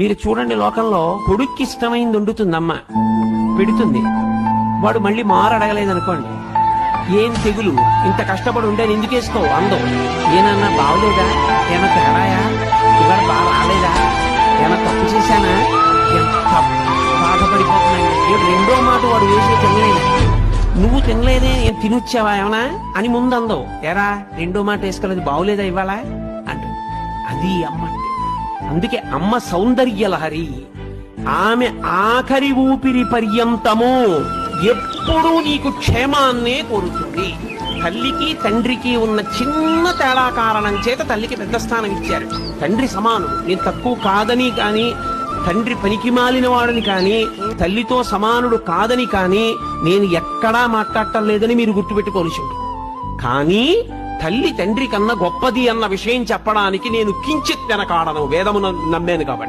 మీరు చూడండి, లోకంలో కొడుక్కి ఇష్టమైంది వండుతుంది అమ్మ, పెడుతుంది. వాడు మళ్ళీ మారడగలేదనుకోండి, ఏం తెగులు, ఇంత కష్టపడి ఉంటే ఎందుకు వేసుకోవు అందం. ఏనన్నా బాగలేదా, ఏమన్నా తేడాయా, ఇవాళ బాగా రాలేదా, ఏమన్నా తప్పు చేశానా, ఎంత బాధపడిపోతున్నాయి. రెండో మాట వాడు వేసే తినలేదు, నువ్వు తినలేదే ఏం తినొచ్చావా ఏమన్నా అని ముందు అందవు. ఎరా రెండో మాట వేసుకోలేదు, బాగులేదా ఇవాళ అంటూ. అది అమ్మ. అందుకే అమ్మ సౌందర్య లహరి. ఆమె ఆఖరి ఊపిరి పర్యంతము ఎప్పుడూ నీకు క్షేమాన్నే కోరుతుంది. తల్లికి తండ్రికి ఉన్న చిన్న తేడా కారణం చేత తల్లికి పెద్ద స్థానం ఇచ్చారు. తండ్రి సమానుడు, నేను తక్కువ కాదని కానీ, తండ్రి పనికి మాలిన వాడని కానీ, తల్లితో సమానుడు కాదని కానీ నేను ఎక్కడా మాట్లాడటం లేదని మీరు గుర్తుపెట్టుకోవాల్సి ఉంటుంది. కానీ తల్లి తండ్రి కన్నా గొప్పది అన్న విషయం చెప్పడానికి నేను కించిత్ వెనకాడను, వేదమును నమ్మాను కాబట్టి.